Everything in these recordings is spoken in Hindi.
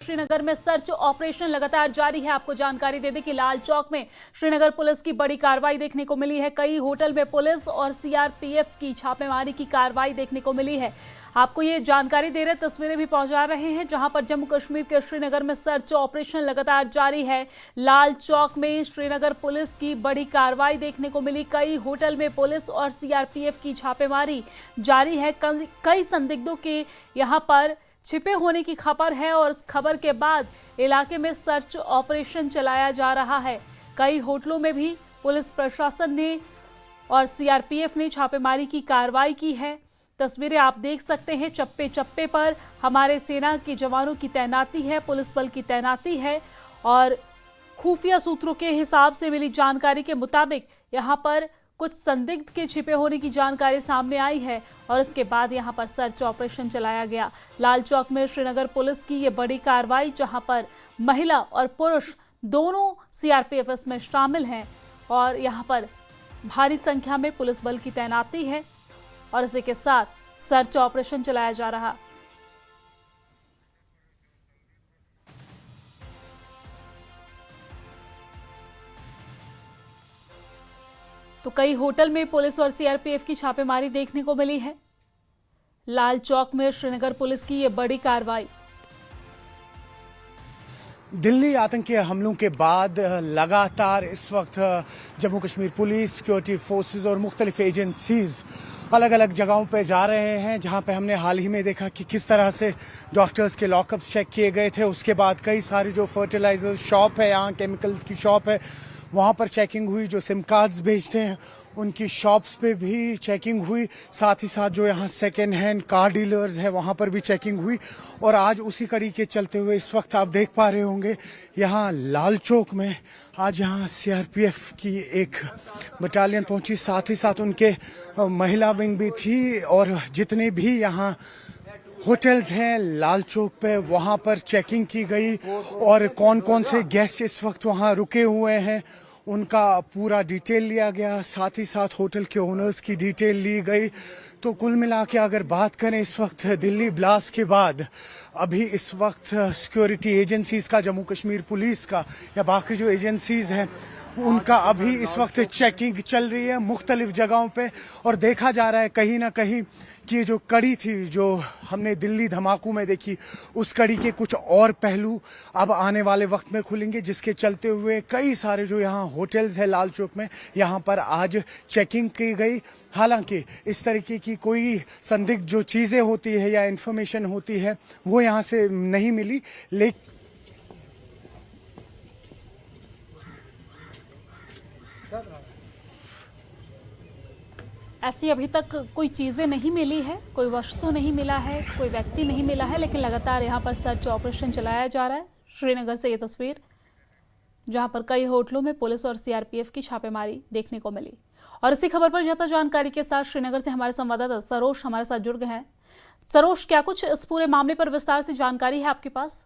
श्रीनगर में सर्च ऑपरेशन लगातार जारी है। आपको जानकारी दे दें कि लाल चौक में श्रीनगर पुलिस की बड़ी कार्रवाई देखने को मिली है। कई होटल में पुलिस और सीआरपीएफ की छापेमारी की कार्रवाई देखने को मिली है। आपको ये जानकारी दे रहे, तस्वीरें भी पहुंचा रहे हैं जहां पर जम्मू कश्मीर के श्रीनगर में सर्च ऑपरेशन लगातार जारी है। लाल चौक में श्रीनगर पुलिस की बड़ी कार्रवाई देखने को मिली। कई होटल में पुलिस और सीआरपीएफ की छापेमारी जारी है। कई संदिग्धों के यहां पर छिपे होने की खबर है और इस खबर के बाद इलाके में सर्च ऑपरेशन चलाया जा रहा है। कई होटलों में भी पुलिस प्रशासन ने और सीआरपीएफ ने छापेमारी की कार्रवाई की है। तस्वीरें आप देख सकते हैं। चप्पे चप्पे पर हमारे सेना के जवानों की तैनाती है, पुलिस बल की तैनाती है और खुफिया सूत्रों के हिसाब से मिली जानकारी के मुताबिक यहां पर कुछ संदिग्ध के छिपे होने की जानकारी सामने आई है और इसके बाद यहां पर सर्च ऑपरेशन चलाया गया। लाल चौक में श्रीनगर पुलिस की ये बड़ी कार्रवाई, जहां पर महिला और पुरुष दोनों सीआरपीएफ में शामिल हैं और यहां पर भारी संख्या में पुलिस बल की तैनाती है और इसी के साथ सर्च ऑपरेशन चलाया जा रहा। तो कई होटल में पुलिस और सीआरपीएफ की छापेमारी देखने को मिली है। लाल चौक में श्रीनगर पुलिस की ये बड़ी कार्रवाई। दिल्ली आतंकी हमलों के बाद लगातार इस वक्त Jammu Kashmir police, security forces और मुख्तलिफ एजेंसीज अलग अलग जगहों पे जा रहे हैं, जहां पे हमने हाल ही में देखा कि किस तरह से डॉक्टर्स के लॉकअप्स चेक किए गए थे। उसके बाद कई सारी जो फर्टिलाइजर शॉप है, यहाँ केमिकल्स की शॉप है, वहाँ पर चेकिंग हुई। जो सिम कार्ड्स बेचते हैं उनकी शॉप्स पे भी चेकिंग हुई। साथ ही साथ जो यहाँ सेकेंड हैंड कार डीलर्स हैं वहाँ पर भी चेकिंग हुई। और आज उसी कड़ी के चलते हुए इस वक्त आप देख पा रहे होंगे यहाँ लाल चौक में आज यहाँ सीआरपीएफ की एक बटालियन पहुंची। साथ ही साथ उनके महिला विंग भी थी और जितने भी यहाँ होटल्स हैं लाल चौक पे वहाँ पर चेकिंग की गई और कौन कौन से गेस्ट इस वक्त वहाँ रुके हुए हैं उनका पूरा डिटेल लिया गया। साथ ही साथ होटल के ओनर्स की डिटेल ली गई। तो कुल मिला के अगर बात करें इस वक्त दिल्ली ब्लास्ट के बाद अभी इस वक्त सिक्योरिटी एजेंसीज का, जम्मू कश्मीर पुलिस का या बाकी जो एजेंसीज हैं उनका अभी इस वक्त चेकिंग चल रही है मुख्तलिफ जगहों पे। और देखा जा रहा है कहीं ना कहीं कि ये जो कड़ी थी जो हमने दिल्ली धमाकों में देखी, उस कड़ी के कुछ और पहलू अब आने वाले वक्त में खुलेंगे, जिसके चलते हुए कई सारे जो यहाँ होटल्स है लाल चौक में यहाँ पर आज चेकिंग की गई। हालांकि इस तरीके की कोई संदिग्ध जो चीज़ें होती है या इन्फॉर्मेशन होती है वो यहाँ से नहीं मिली। लेकिन ऐसी अभी तक कोई चीजें नहीं मिली है, कोई वस्तु नहीं मिला है, कोई व्यक्ति नहीं मिला है, लेकिन लगातार यहाँ पर सर्च ऑपरेशन चलाया जा रहा है। श्रीनगर से ये तस्वीर, जहां पर कई होटलों में पुलिस और सीआरपीएफ की छापेमारी देखने को मिली। और इसी खबर पर ज्यादा जानकारी के साथ श्रीनगर से हमारे संवाददाता सरोज हमारे साथ जुड़ गए हैं। सरोज, क्या कुछ इस पूरे मामले पर विस्तार से जानकारी है आपके पास?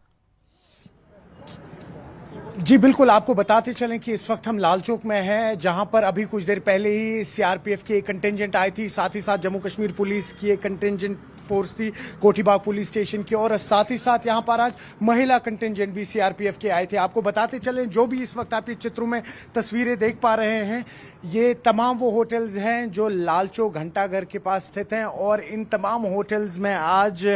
जी बिल्कुल, आपको बताते चलें कि इस वक्त हम लाल चौक में हैं, जहां पर अभी कुछ देर पहले ही सीआरपीएफ की एक कंटिंजेंट आई थी। साथ ही साथ जम्मू कश्मीर पुलिस की एक कंटिंजेंट फोर्स थी कोठीबाग पुलिस स्टेशन की, और साथ ही साथ यहां पर आज महिला कंटिंजेंट भी सीआरपीएफ के आए थे। आपको बताते चलें जो भी इस वक्त आप ये चित्रों में तस्वीरें देख पा रहे हैं, ये तमाम वो होटल्स हैं जो लाल चौक घंटाघर के पास स्थित हैं। और इन तमाम होटल्स में आज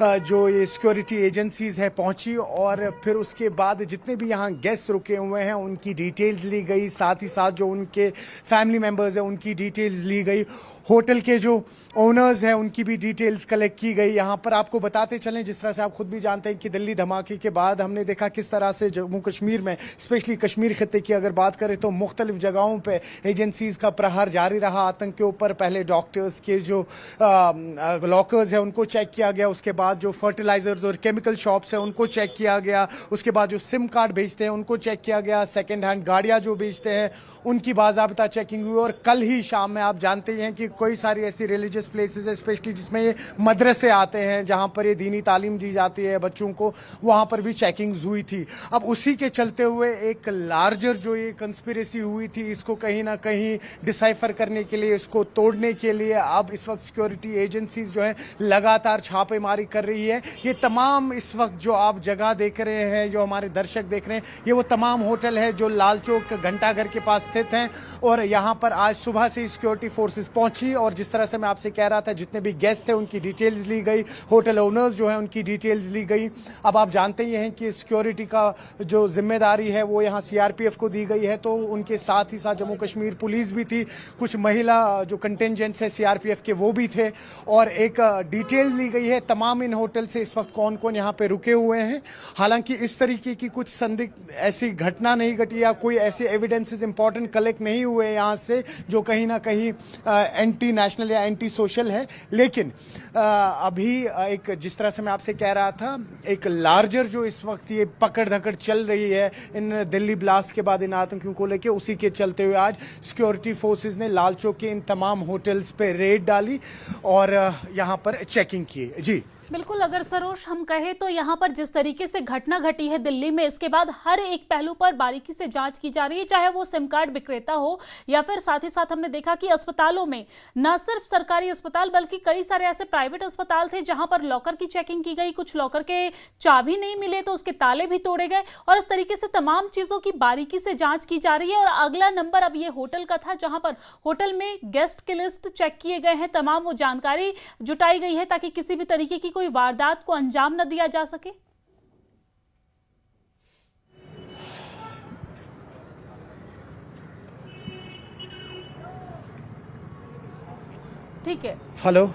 जो ये सिक्योरिटी एजेंसीज है पहुंची और फिर उसके बाद जितने भी यहाँ गेस्ट रुके हुए हैं उनकी डिटेल्स ली गई। साथ ही साथ जो उनके फैमिली मेंबर्स हैं उनकी डिटेल्स ली गई। होटल के जो ओनर्स हैं उनकी भी डिटेल्स कलेक्ट की गई। यहाँ पर आपको बताते चलें, जिस तरह से आप खुद भी जानते हैं कि दिल्ली धमाके के बाद हमने देखा किस तरह से जम्मू कश्मीर में, स्पेशली कश्मीर खित्ते की अगर बात करें तो मुख्तलिफ जगहों पे एजेंसीज का प्रहार जारी रहा आतंक के ऊपर। पहले डॉक्टर्स के जो लॉकर्स हैं उनको चेक किया गया, उसके बाद जो फर्टिलाइजर्स और केमिकल शॉप्स हैं उनको चेक किया गया, उसके बाद जो सिम कार्ड बेचते हैं उनको चेक किया गया, सेकेंड हैंड गाड़ियाँ जो बेचते हैं उनकी बाज़ाब्ता चेकिंग हुई। और कल ही शाम में आप जानते हैं कि कोई सारी ऐसी रिलीजियस प्लेसेस है स्पेशली जिसमें ये मदरसे आते हैं, जहां पर ये दीनी तालीम दी जाती है बच्चों को, वहां पर भी चेकिंग्स हुई थी। अब उसी के चलते हुए एक लार्जर जो ये कंस्पिरेसी हुई थी, इसको कहीं ना कहीं डिसाइफर करने के लिए, इसको तोड़ने के लिए अब इस वक्त सिक्योरिटी एजेंसीज जो है लगातार छापेमारी कर रही है। ये तमाम इस वक्त जो आप जगह देख रहे हैं, जो हमारे दर्शक देख रहे हैं, ये वो तमाम होटल है जो लाल चौक घंटाघर के पास स्थित हैं। और यहाँ पर आज सुबह से सिक्योरिटी फोर्सेस पहुंची और जिस तरह से मैं आपसे कह रहा था, जितने भी गेस्ट थे उनकी डिटेल्स ली गई, होटल ओनर्स जो हैं उनकी डिटेल्स ली गई। अब आप जानते ही हैं कि सिक्योरिटी का जो जिम्मेदारी है वो यहाँ सीआरपीएफ को दी गई है, तो उनके साथ ही साथ जम्मू कश्मीर पुलिस भी थी, कुछ महिला जो कंटिंजेंट्स है सीआरपीएफ के वो भी थे, और एक डिटेल ली गई है तमाम इन होटल से इस वक्त कौन कौन यहाँ पे रुके हुए हैं। हालांकि इस तरीके की कुछ संदिग्ध ऐसी घटना नहीं घटी या कोई ऐसे एविडेंसेस इंपॉर्टेंट कलेक्ट नहीं हुए यहाँ से जो कहीं ना कहीं एंटी नेशनल या एंटी सोशल है। लेकिन अभी एक जिस तरह से मैं आपसे कह रहा था, एक लार्जर जो इस वक्त ये पकड़ धकड़ चल रही है इन दिल्ली ब्लास्ट के बाद इन आतंकियों को लेके, उसी के चलते हुए आज सिक्योरिटी फोर्सेस ने लाल चौक के इन तमाम होटल्स पे रेड डाली और यहाँ पर चेकिंग की। जी बिल्कुल, अगर सरोज हम कहें तो यहाँ पर जिस तरीके से घटना घटी है दिल्ली में, इसके बाद हर एक पहलू पर बारीकी से जांच की जा रही है, चाहे वो सिम कार्ड विक्रेता हो या फिर साथ ही साथ हमने देखा कि अस्पतालों में न सिर्फ सरकारी अस्पताल बल्कि कई सारे ऐसे प्राइवेट अस्पताल थे जहां पर लॉकर की चेकिंग की गई, कुछ लॉकर के चाबी नहीं मिले तो उसके ताले भी तोड़े गए, और इस तरीके से तमाम चीजों की बारीकी से जांच की जा रही है। और अगला नंबर अब ये होटल का था जहां पर होटल में गेस्ट की लिस्ट चेक किए गए हैं, तमाम वो जानकारी जुटाई गई है ताकि किसी भी तरीके की कोई वारदात को अंजाम न दिया जा सके। ठीक है, हेलो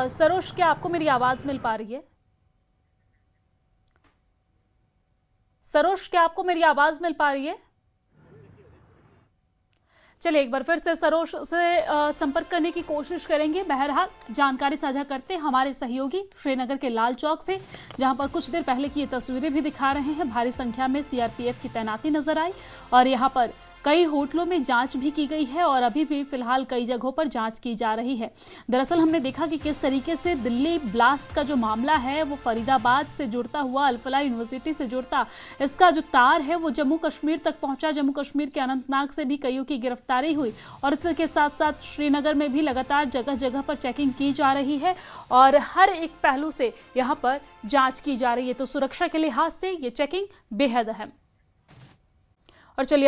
सरोज, क्या आपको मेरी आवाज मिल पा रही है? सरोज, क्या आपको मेरी आवाज मिल पा रही है? चलिए एक बार फिर से सरोज से संपर्क करने की कोशिश करेंगे। बहरहाल जानकारी साझा करते हमारे सहयोगी श्रीनगर के लाल चौक से, जहां पर कुछ देर पहले की ये तस्वीरें भी दिखा रहे हैं। भारी संख्या में सीआरपीएफ की तैनाती नजर आई और यहां पर कई होटलों में जांच भी की गई है और अभी भी फिलहाल कई जगहों पर जांच की जा रही है। दरअसल हमने देखा कि किस तरीके से दिल्ली ब्लास्ट का जो मामला है वो फरीदाबाद से जुड़ता हुआ अल-फलाह यूनिवर्सिटी से जुड़ता इसका जो तार है वो जम्मू कश्मीर तक पहुंचा। जम्मू कश्मीर के अनंतनाग से भी कईयों की गिरफ्तारी हुई और इसके साथ साथ श्रीनगर में भी लगातार जगह जगह पर चेकिंग की जा रही है और हर एक पहलू से यहाँ पर जाँच की जा रही है। तो सुरक्षा के लिहाज से ये चेकिंग बेहद अहम। और चलिए